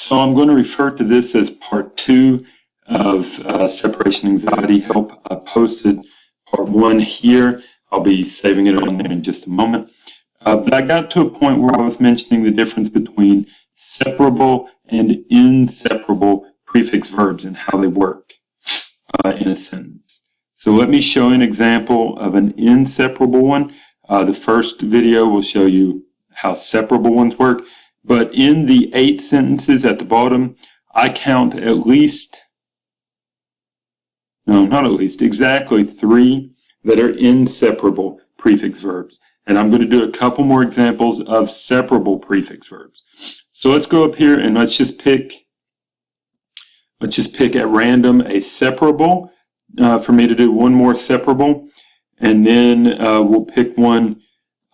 So I'm going to refer to this as part 2 of separation anxiety help. I posted part 1 here. I'll be saving it on there in just a moment. But I got to a point where I was mentioning the difference between separable and inseparable prefix verbs and how they work in a sentence. So let me show an example of an inseparable one. The first video will show you how separable ones work. But in the 8 sentences at the bottom, I count exactly 3 that are inseparable prefix verbs. And I'm going to do a couple more examples of separable prefix verbs. So let's go up here and let's just pick at random a separable for me to do one more separable. And then we'll pick one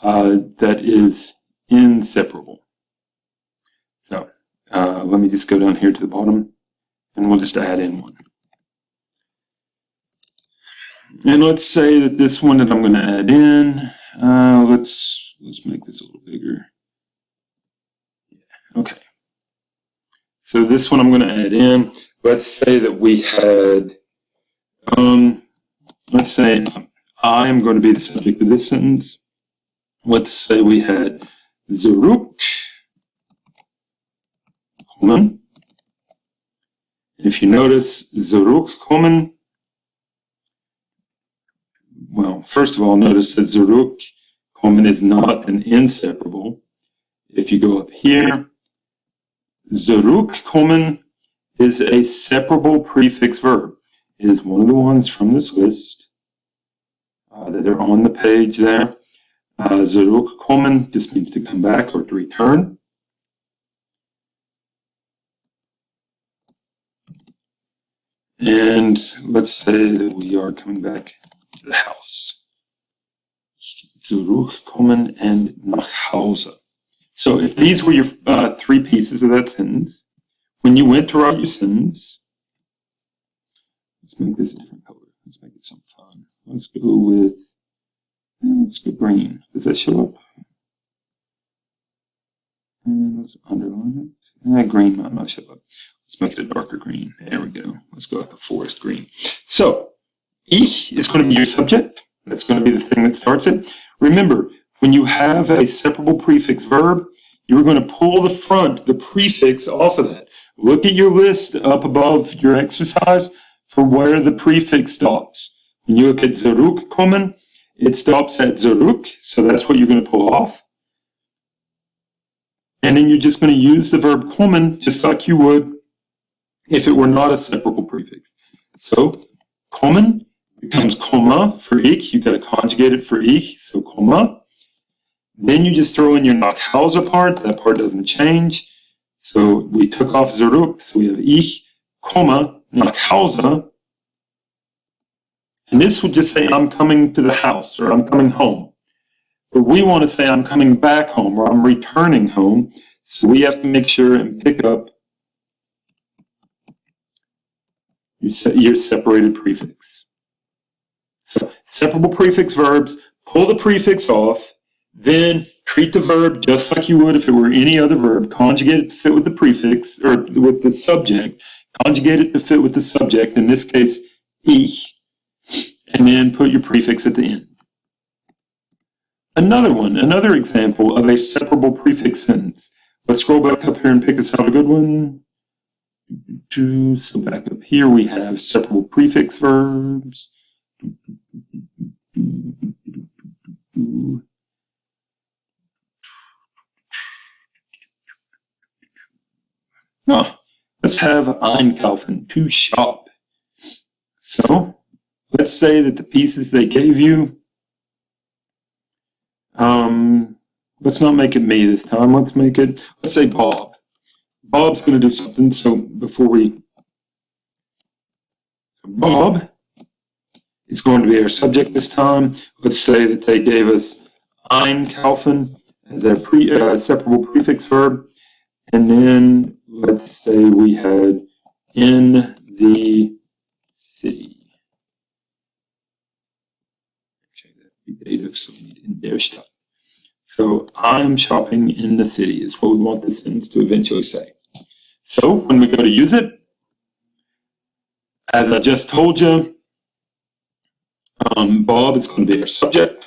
that is inseparable. So let me just go down here to the bottom and we'll just add in one. And let's say that this one that I'm going to add in, let's make this a little bigger. Yeah, okay. So this one I'm going to add in. Let's say that we had, let's say I am going to be the subject of this sentence. Let's say we had zurück. If you notice, zurückkommen, well, first of all, notice that zurückkommen is not an inseparable. If you go up here, zurückkommen is a separable prefix verb. It is one of the ones from this list that are on the page there. Zurückkommen just means to come back or to return. And let's say that we are coming back to the house. Zurückkommen and nach Hause. So if these were your 3 pieces of that sentence, when you went to write your sentence, let's make this a different color. Let's make it some fun. Let's go green. Does that show up? And let's underline it. Green might not show up. Let's make it a darker green. There we go. Let's go like a forest green. So, ich is going to be your subject. That's going to be the thing that starts it. Remember, when you have a separable prefix verb, you're going to pull the prefix off of that. Look at your list up above your exercise for where the prefix stops. When you look at zurückkommen, it stops at zurück, so that's what you're going to pull off. And then you're just going to use the verb kommen just like you would if it were not a separable prefix. So, kommen becomes komma for ich. You've got to conjugate it for ich, so komma. Then you just throw in your nach Hause part. That part doesn't change. So we took off zurück, so we have ich, komma, nach Hause. And this would just say I'm coming to the house or I'm coming home. But we want to say I'm coming back home or I'm returning home. So we have to make sure and pick up your separated prefix. So separable prefix verbs, pull the prefix off, then treat the verb just like you would if it were any other verb. Conjugate it to fit with the prefix or with the subject. Conjugate it to fit with the subject, in this case, ich, and then put your prefix at the end. Another example of a separable prefix sentence. Let's scroll back up here and pick us out a good one. So back up here we have separable prefix verbs. Let's have einkaufen, to shop. So let's say that the pieces they gave you, let's not make it me this time. Let's say Bob. Bob's going to do something. So Bob is going to be our subject this time. Let's say that they gave us einkaufen as a separable prefix verb. And then let's say we had in the city. Actually, that would be dative, so we need in der Stadt. So I'm shopping in the city is what we want this sentence to eventually say. So when we go to use it, as I just told you, Bob is going to be our subject.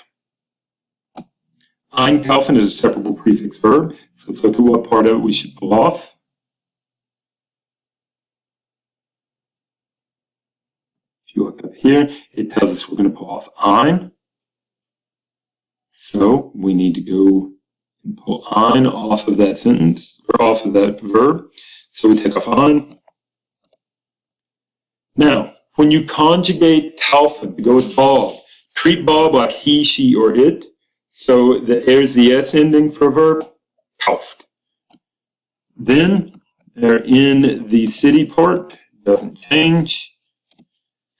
Einkaufen is a separable prefix verb. So let's look at what part of it we should pull off. If you look up here, it tells us we're going to pull off ein. So we need to go and pull ein off of that sentence, or off of that verb. So we take off ein. Now, when you conjugate kaufen to go with Bob, treat Bob like he, she, or it. So there's the S ending for a verb, kauft. Then they're in the city part, doesn't change.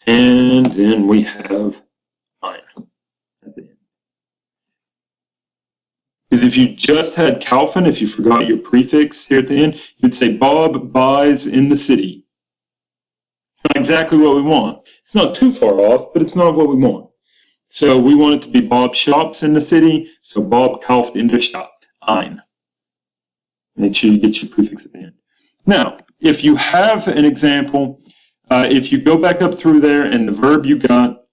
And then we have ein at the end. Because if you just had kaufen, if you forgot your prefix here at the end, you'd say Bob buys in the city. It's not exactly what we want. It's not too far off, but it's not what we want. So we want it to be Bob shops in the city, so Bob kauft in der Stadt, ein. Make sure you get your prefix at the end. Now, if you have an example, if you go back up through there and the verb you got,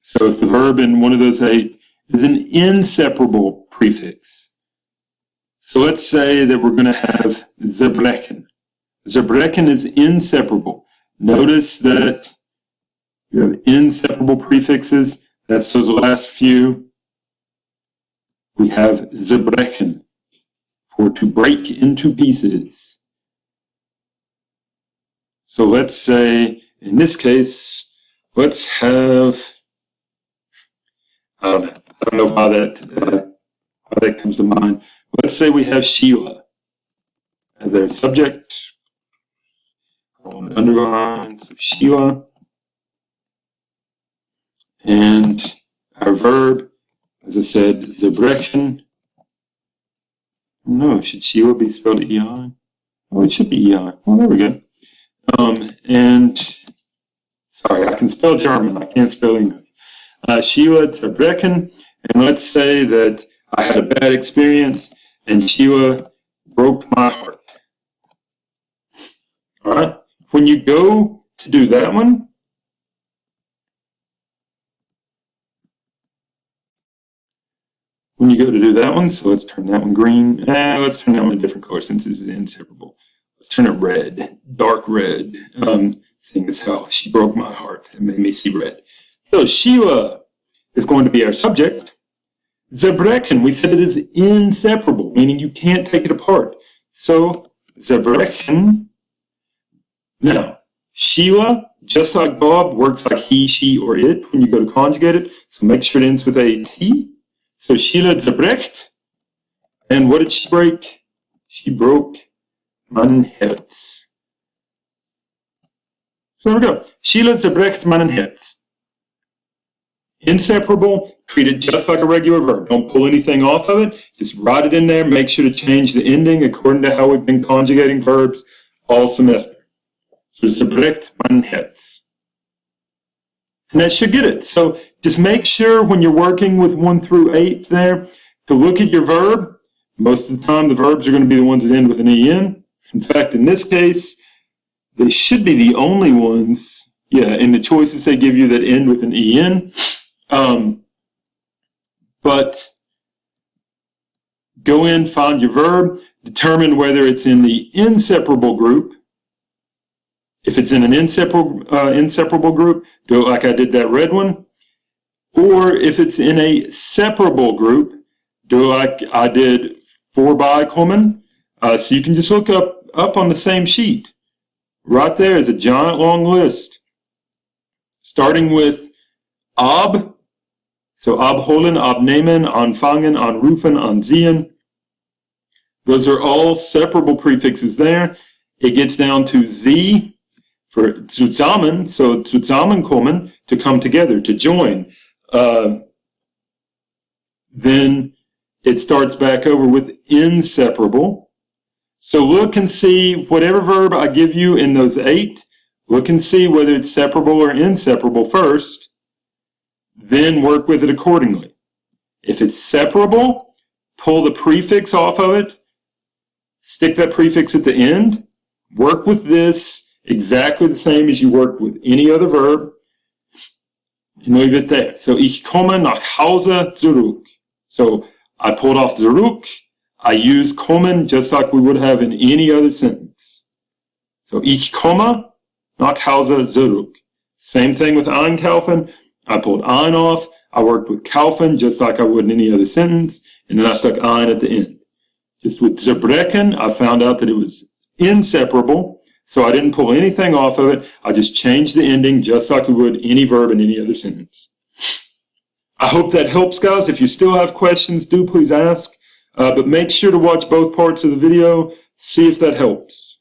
so if the verb in one of those 8 is an inseparable prefix. So let's say that we're going to have zerbrechen. Zerbrechen is inseparable. Notice that you have inseparable prefixes. That's those last few. We have zerbrechen, for to break into pieces. So let's say, in this case, let's have, I don't know how that comes to mind. Let's say we have Sheila as their subject. Underline, so Sheila. And our verb, as I said, zerbrechen. No, should Sheila be spelled E-I? Oh, it should be E-I. Well, there we go. And, sorry, I can spell German. I can't spell English. Sheila zerbrechen. And let's say that I had a bad experience and Sheila broke my heart. All right? When you go to do that one, so let's turn that one green. Let's turn that one a different color since this is inseparable. Let's turn it red, dark red, seeing as how she broke my heart and made me see red. So Sheila is going to be our subject. Zerbrechen, we said it is inseparable, meaning you can't take it apart. So zerbrechen. Now, Sheila, just like Bob, works like he, she, or it when you go to conjugate it. So make sure it ends with a T. So Sheila zerbrecht. And what did she break? She broke mein Herz. So there we go. Sheila zerbrecht mein Herz. Inseparable, treat it just like a regular verb. Don't pull anything off of it. Just write it in there. Make sure to change the ending according to how we've been conjugating verbs all semester. So zerbrecht mein Herz. And that should get it. So just make sure when you're working with 1 through 8 there to look at your verb. Most of the time the verbs are going to be the ones that end with an en. In fact, in this case, they should be the only ones, in the choices they give you that end with an en. But go in, find your verb, determine whether it's in the inseparable group. If it's in an inseparable group, do it like I did that red one. Or if it's in a separable group, do it like I did vorbeikommen. So you can just look up on the same sheet. Right there is a giant long list. Starting with ab. So abholen, abnehmen, anfangen, anrufen, ansehen. Those are all separable prefixes there. It gets down to z for zusammen, so zusammenkommen, to come together, to join. Then it starts back over with inseparable. So look and see whatever verb I give you in those 8, look and see whether it's separable or inseparable first, then work with it accordingly. If it's separable, pull the prefix off of it, stick that prefix at the end, work with this exactly the same as you work with any other verb, and leave it there. So, ich komme nach Hause zurück. So, I pulled off zurück. I use kommen just like we would have in any other sentence. So, ich komme nach Hause zurück. Same thing with einkaufen. I pulled ein off. I worked with kaufen just like I would in any other sentence. And then I stuck ein at the end. Just with zerbrechen, I found out that it was inseparable. So I didn't pull anything off of it. I just changed the ending just like we would any verb in any other sentence. I hope that helps, guys. If you still have questions, do please ask. But make sure to watch both parts of the video. See if that helps.